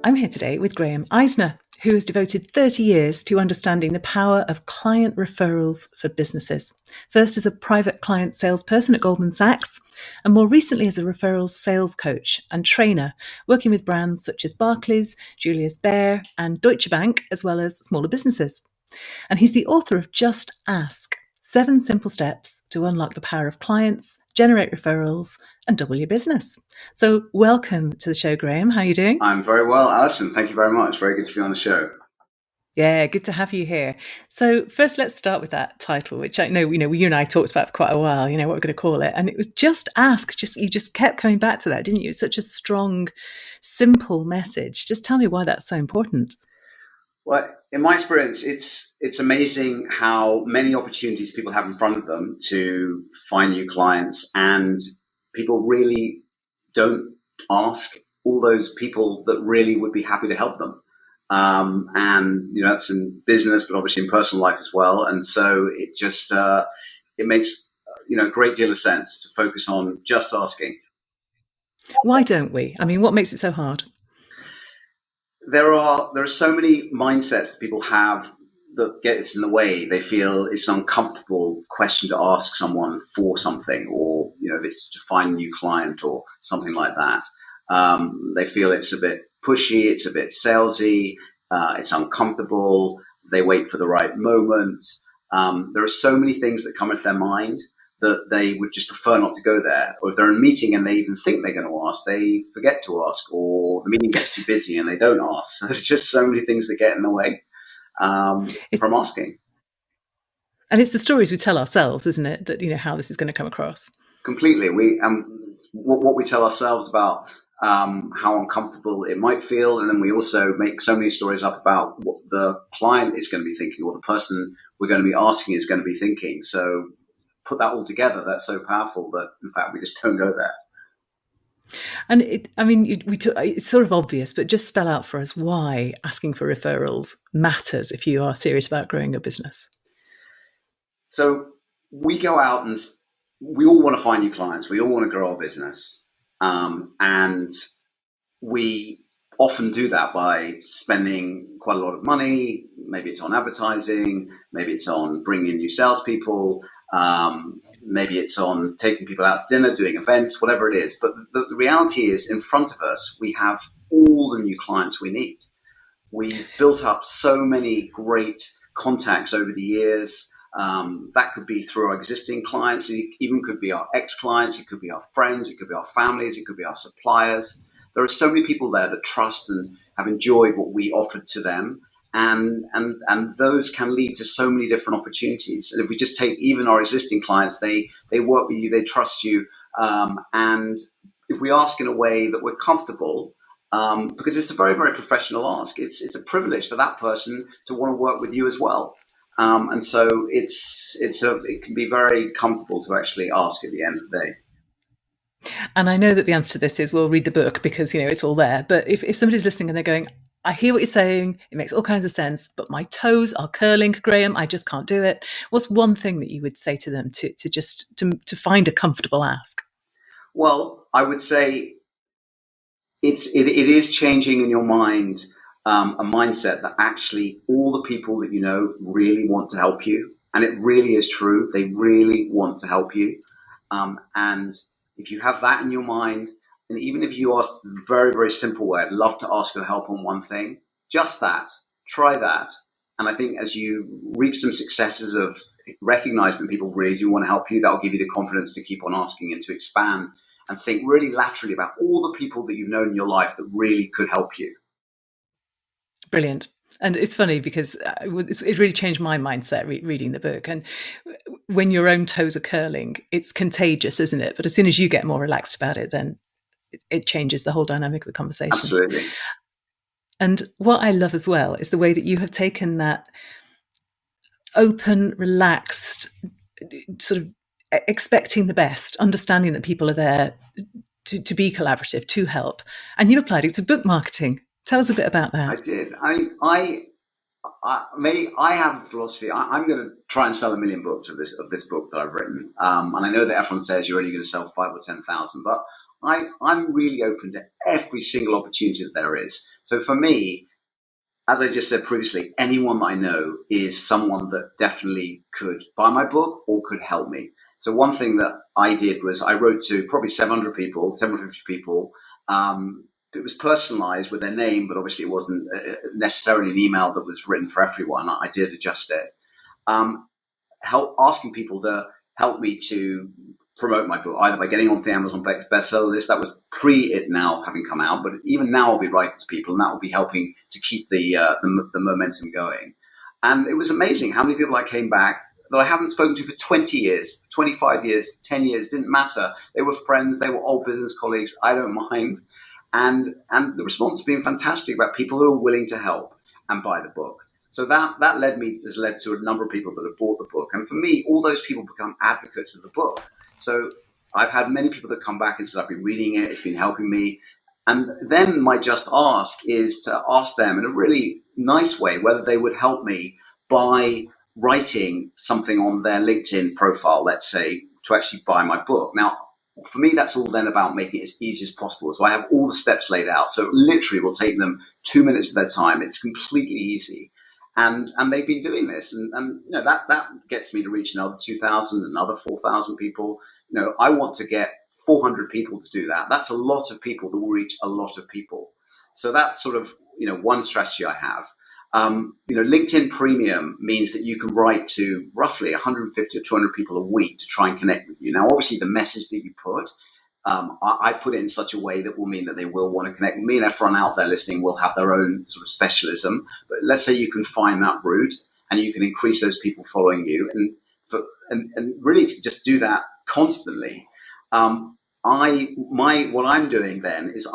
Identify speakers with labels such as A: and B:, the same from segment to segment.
A: I'm here today with Graham Eisner, who has devoted 30 years to understanding the power of client referrals for businesses. First as a private client salesperson at Goldman Sachs, and more recently as a referrals sales coach and trainer, working with brands such as Barclays, Julius Baer, and Deutsche Bank, as well as smaller businesses. And he's the author of Just Ask, 7 simple steps to unlock the power of clients, generate referrals, and double your business. So welcome to the show, Graham. How are you doing?
B: I'm very well, Alison. Thank you very much. Very good to be on the show.
A: Yeah, good to have you here. So first, let's start with that title, which I know, you and I talked about for quite a while, what we're going to call it. And it was Just Ask. You just kept coming back to that, didn't you? It's such a strong, simple message. Just tell me why that's so important.
B: Well, in my experience, it's amazing how many opportunities people have in front of them to find new clients, and people really don't ask all those people that really would be happy to help them. And that's in business, but obviously in personal life as well. And so it just it makes a great deal of sense to focus on just asking.
A: Why don't we? I mean, what makes it so hard?
B: There are so many mindsets that people have that gets in the way. They feel it's an uncomfortable question to ask someone for something, or if it's to find a new client or something like that. They feel it's a bit pushy, it's a bit salesy, it's uncomfortable. They wait for the right moment. There are so many things that come into their mind that they would just prefer not to go there. Or if they're in a meeting and they even think they're going to ask, they forget to ask, or the meeting gets too busy and they don't ask. So there's just so many things that get in the way from asking.
A: And it's the stories we tell ourselves, isn't it, that, how this is going to come across.
B: Completely. What we tell ourselves about how uncomfortable it might feel. And then we also make so many stories up about what the client is going to be thinking, or the person we're going to be asking is going to be thinking. So put that all together, that's so powerful that, in fact, we just don't go there.
A: And it's sort of obvious, but just spell out for us why asking for referrals matters if you are serious about growing your business.
B: So we go out and we all want to find new clients. We all want to grow our business. And we often do that by spending quite a lot of money. Maybe it's on advertising. Maybe it's on bringing in new salespeople. Maybe it's on taking people out to dinner, doing events, whatever it is. But the reality is, in front of us, we have all the new clients we need. We've built up so many great contacts over the years. That could be through our existing clients. It even could be our ex-clients. It could be our friends. It could be our families. It could be our suppliers. There are so many people there that trust and have enjoyed what we offered to them. And those can lead to so many different opportunities. And if we just take even our existing clients, they work with you, they trust you. And if we ask in a way that we're comfortable, because it's a very, very professional ask, it's a privilege for that person to want to work with you as well. And so it can be very comfortable to actually ask at the end of the day.
A: And I know that the answer to this is, we'll read the book because, it's all there. But if somebody's listening and they're going, I hear what you're saying, it makes all kinds of sense, but my toes are curling, Graham, I just can't do it. What's one thing that you would say to them to find a comfortable ask?
B: Well, I would say it is changing in your mind a mindset that actually all the people that you know really want to help you. And it really is true. They really want to help you. And if you have that in your mind, and even if you ask the very, very simple way, I'd love to ask your help on one thing, just that, try that. And I think as you reap some successes of recognizing that people really do want to help you, that will give you the confidence to keep on asking and to expand and think really laterally about all the people that you've known in your life that really could help you.
A: Brilliant. And it's funny because it really changed my mindset reading the book. And when your own toes are curling, it's contagious, isn't it? But as soon as you get more relaxed about it, then it changes the whole dynamic of the conversation.
B: Absolutely.
A: And what I love as well is the way that you have taken that open, relaxed, sort of expecting the best, understanding that people are there to be collaborative, to help. And you applied it to book marketing. Tell us a bit about that.
B: I did. I have a philosophy. I'm going to try and sell 1 million books of this book that I've written. And I know that everyone says you're only going to sell 5 or 10,000, but I'm really open to every single opportunity that there is. So for me, as I just said previously, anyone that I know is someone that definitely could buy my book or could help me. So one thing that I did was I wrote to probably 700 people, 750 people. It was personalized with their name, but obviously it wasn't necessarily an email that was written for everyone. I did adjust it. Um, Asking people to help me to promote my book, either by getting on the Amazon bestseller list. That was pre it now having come out, but even now I'll be writing to people, and that will be helping to keep the momentum going. And it was amazing how many people I came back that I haven't spoken to for 20 years, 25 years, 10 years, didn't matter. They were friends, they were old business colleagues. I don't mind. And the response has been fantastic about people who are willing to help and buy the book. So that has led to a number of people that have bought the book. And for me, all those people become advocates of the book. So I've had many people that come back and said, I've been reading it, it's been helping me. And then my just ask is to ask them in a really nice way whether they would help me by writing something on their LinkedIn profile, let's say, to actually buy my book. Now, for me, that's all then about making it as easy as possible. So I have all the steps laid out. So it literally will take them 2 minutes of their time. It's completely easy. And they've been doing this, and that gets me to reach another 2,000, another 4,000 people. I want to get 400 people to do that. That's a lot of people that will reach a lot of people. So that's sort of one strategy I have. LinkedIn Premium means that you can write to roughly 150 or 200 people a week to try and connect with you. Now, obviously, the message that you put, I put it in such a way that will mean that they will want to connect with me, and everyone out there listening will have their own sort of specialism. But let's say you can find that route and you can increase those people following you, and really to just do that constantly. What I'm doing then is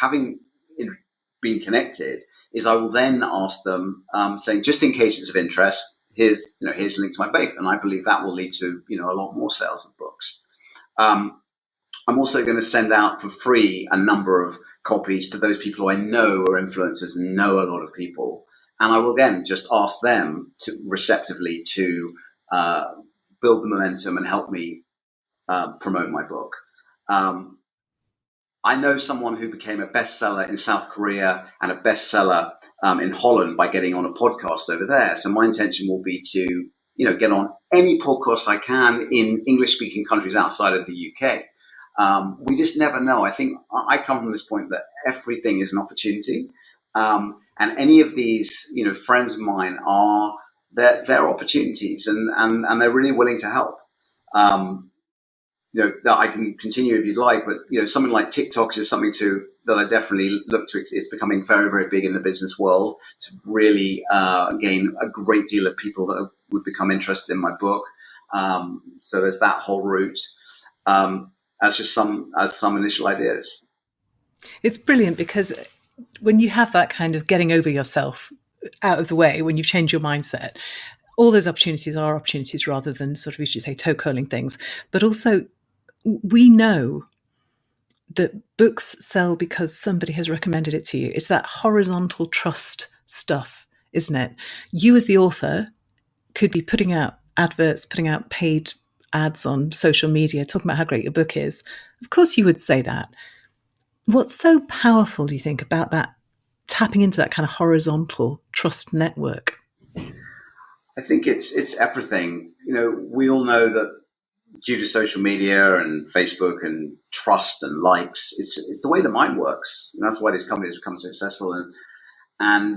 B: having been connected is I will then ask them, saying, just in case it's of interest, here's a link to my book, and I believe that will lead to a lot more sales of books. I'm also going to send out for free a number of copies to those people who I know are influencers and know a lot of people. And I will again just ask them to receptively to build the momentum and help me promote my book. I know someone who became a bestseller in South Korea and a bestseller in Holland by getting on a podcast over there. So my intention will be to get on any podcast I can in English-speaking countries outside of the UK. We just never know. I think I come from this point that everything is an opportunity. And any of these, friends of mine they're opportunities, and they're really willing to help. That I can continue if you'd like, but something like TikTok is something that I definitely look to. It's becoming very, very big in the business world to really gain a great deal of people that would become interested in my book. So there's that whole route. As some initial ideas.
A: It's brilliant because when you have that kind of getting over yourself out of the way, when you've changed your mindset, all those opportunities are opportunities rather than sort of, as you say, toe curling things. But also, we know that books sell because somebody has recommended it to you. It's that horizontal trust stuff, isn't it? You as the author could be putting out adverts, putting out paid ads on social media, talking about how great your book is. Of course you would say that. What's so powerful, do you think, about that, tapping into that kind of horizontal trust network?
B: I think it's everything. We all know that due to social media and Facebook and trust and likes, it's the way the mind works. And that's why these companies become so successful. And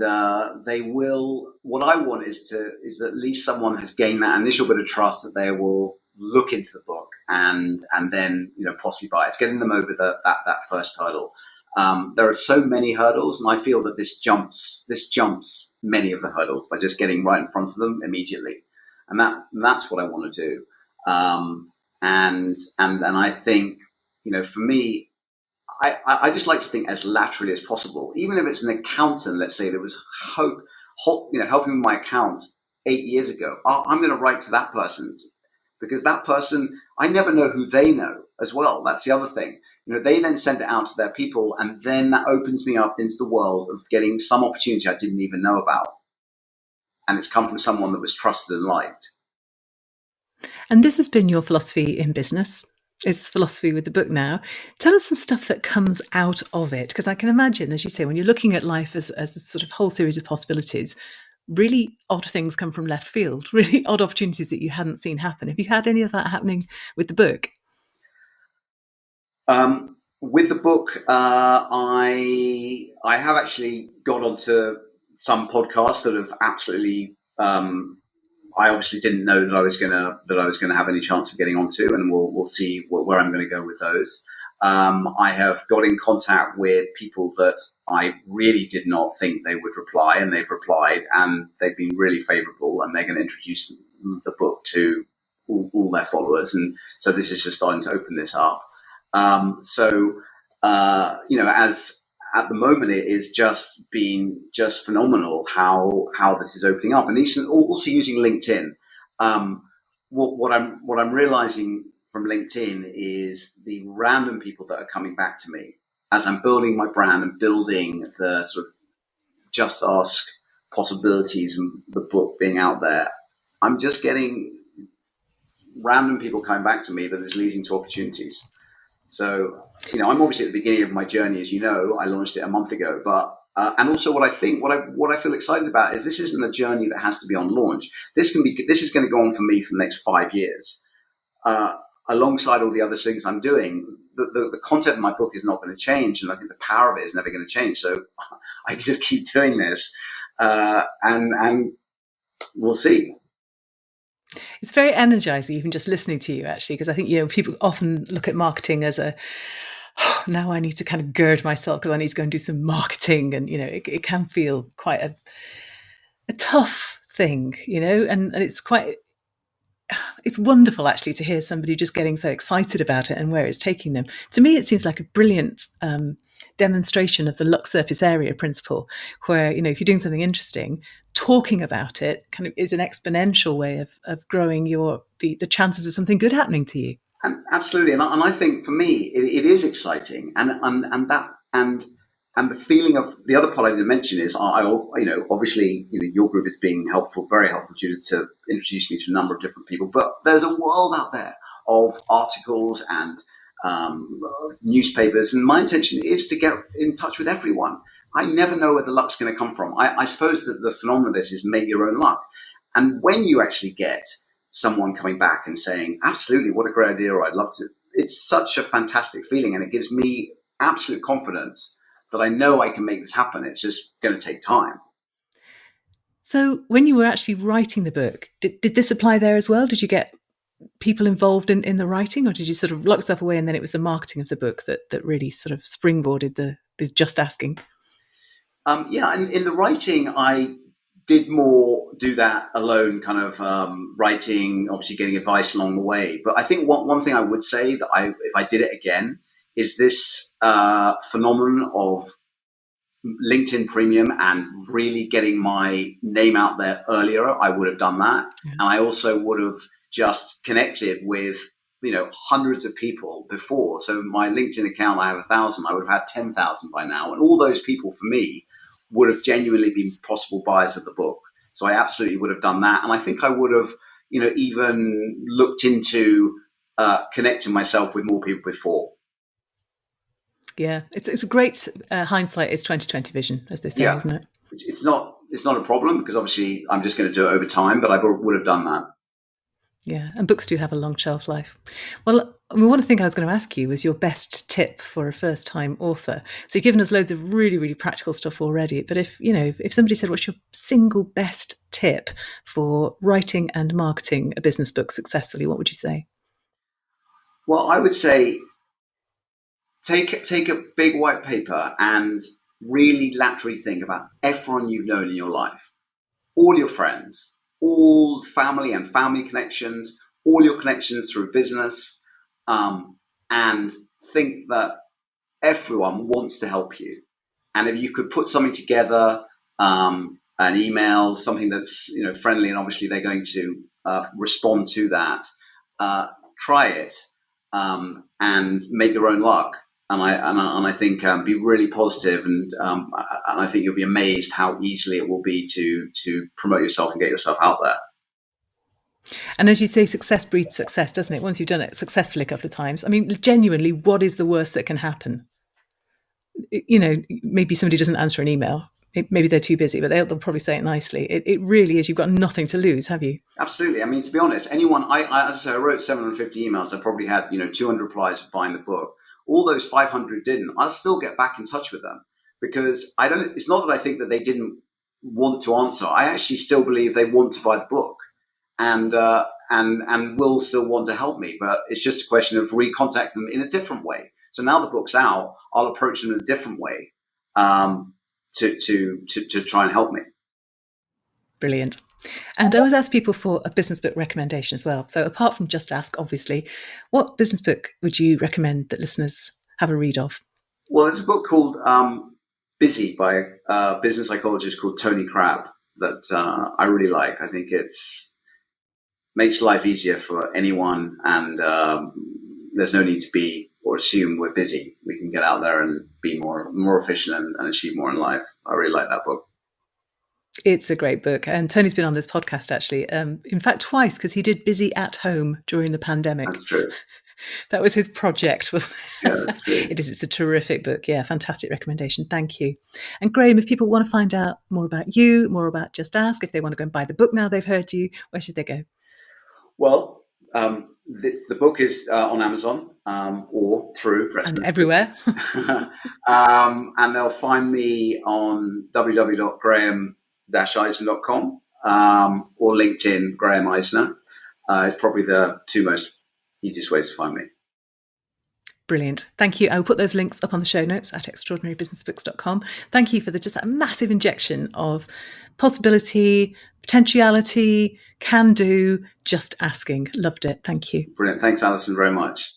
B: they will. What I want is that at least someone has gained that initial bit of trust that they will look into the book and then possibly buy it. It's getting them over that first hurdle. There are so many hurdles, and I feel that this jumps many of the hurdles by just getting right in front of them immediately, and that's what I want to do. And I think for me, I just like to think as laterally as possible. Even if it's an accountant, let's say, that was helping with my accounts 8 years ago, I'm going to write to that person, because that person, I never know who they know as well. That's the other thing. They then send it out to their people, and then that opens me up into the world of getting some opportunity I didn't even know about. and it's come from someone that was trusted and liked.
A: And this has been your philosophy in business. It's philosophy with the book now. Tell us some stuff that comes out of it, because I can imagine, as you say, when you're looking at life as a sort of whole series of possibilities, really odd things come from left field, really odd opportunities that you hadn't seen happen. Have you had any of that happening with the book?
B: With the book, I have actually got onto some podcasts that have absolutely. I obviously didn't know that I was gonna have any chance of getting onto, and we'll see where I'm going to go with those. I have got in contact with people that I really did not think they would reply, and they've replied, and they've been really favourable, and they're going to introduce the book to all their followers, and so this is just starting to open this up. As at the moment, it is just been just phenomenal how this is opening up, and also using LinkedIn. What I'm realizing from LinkedIn is the random people that are coming back to me as I'm building my brand and building the sort of just ask possibilities and the book being out there. I'm just getting random people coming back to me that is leading to opportunities. So, I'm obviously at the beginning of my journey, as you know. I launched it a month ago, but and also what I feel excited about is this isn't a journey that has to be on launch. This is going to go on for me for the next 5 years, uh, alongside all the other things I'm doing. The content of my book is not going to change, and I think the power of it is never going to change. So I can just keep doing this, and we'll see.
A: It's very energizing, even just listening to you, actually, because I think, people often look at marketing as now I need to kind of gird myself because I need to go and do some marketing. And, it can feel quite a tough thing, and it's wonderful actually to hear somebody just getting so excited about it and where it's taking them. To me, it seems like a brilliant demonstration of the luck surface area principle, where, if you're doing something interesting, talking about it kind of is an exponential way of growing the chances of something good happening to you.
B: And absolutely, and I think for me it is exciting, and the feeling of the other part I didn't mention is obviously your group is being helpful, very helpful, Judith, to introduce me to a number of different people. But there's a world out there of articles and newspapers, and my intention is to get in touch with everyone. I never know where the luck's going to come from. I suppose that the phenomenon of this is make your own luck, and when you actually get someone coming back and saying, absolutely, what a great idea, or I'd love to. It's such a fantastic feeling, and it gives me absolute confidence that I know I can make this happen. It's just going to take time.
A: So when you were actually writing the book, did this apply there as well? Did you get people involved in the writing, or did you sort of lock stuff away and then it was the marketing of the book that really sort of springboarded the just asking?
B: Yeah, and in the writing, I did more do that alone, kind of writing, obviously getting advice along the way. But I think one thing I would say that if I did it again, is this phenomenon of LinkedIn Premium and really getting my name out there earlier. I would have done that,
A: Yeah.
B: and I also would have just connected with hundreds of people before. So my LinkedIn account, I have 1,000. I would have had 10,000 by now, and all those people for me would have genuinely been possible buyers of the book. So I absolutely would have done that, and I think I would have even looked into connecting myself with more people before.
A: Yeah, it's a great hindsight is 2020 vision, as they say,
B: Yeah,
A: isn't it?
B: it's not a problem because obviously I'm just going to do it over time, but I would have done that.
A: Yeah, and books do have a long shelf life. Well, I mean, one thing I was going to ask you was your best tip for a first-time author. So you've given us loads of really, really practical stuff already. But if somebody said, "What's your single best tip for writing and marketing a business book successfully?" What would you say?
B: Well, I would say take a big white paper and really laterally think about everyone you've known in your life, all your friends, all family connections, all your connections through business, and think that everyone wants to help you. And if you could put something together, an email, something that's friendly, and obviously they're going to respond to that. Uh, Try it and make your own luck. I think be really positive, and I think you'll be amazed how easily it will be to promote yourself and get yourself out there.
A: And as you say, success breeds success, doesn't it? Once you've done it successfully a couple of times. I mean, genuinely, what is the worst that can happen? Maybe somebody doesn't answer an email. Maybe they're too busy, but they'll probably say it nicely. It really is. You've got nothing to lose, have you?
B: Absolutely. I mean, to be honest, anyone, as I say, I wrote 750 emails. I probably had, 200 replies for buying the book. All those 500 didn't. I'll still get back in touch with them because it's not that I think that they didn't want to answer. I actually still believe they want to buy the book and will still want to help me. But it's just a question of recontacting them in a different way. So now the book's out, I'll approach them in a different way to try and help me.
A: Brilliant. And I always ask people for a business book recommendation as well. So apart from Just Ask, obviously, what business book would you recommend that listeners have a read of?
B: Well, there's a book called Busy by a business psychologist called Tony Crabb that I really like. I think makes life easier for anyone, and there's no need to be or assume we're busy. We can get out there and be more efficient and achieve more in life. I really like that book.
A: It's a great book. And Tony's been on this podcast, actually. In fact, twice, because he did Busy at Home during the pandemic.
B: That's true.
A: That was his project, wasn't it?
B: Yeah, that's true.
A: It is. It's a terrific book. Yeah, fantastic recommendation. Thank you. And Graham, if people want to find out more about you, more about Just Ask, if they want to go and buy the book now they've heard you, where should they go?
B: Well, the book is on Amazon or through
A: and everywhere.
B: And they'll find me on www.graham-eisner.com or LinkedIn, Graham Eisner. It's probably the two most easiest ways to find me.
A: Brilliant. Thank you. I will put those links up on the show notes at extraordinarybusinessbooks.com. Thank you for just that massive injection of possibility, potentiality, can do, just asking. Loved it. Thank you.
B: Brilliant. Thanks, Alison, very much.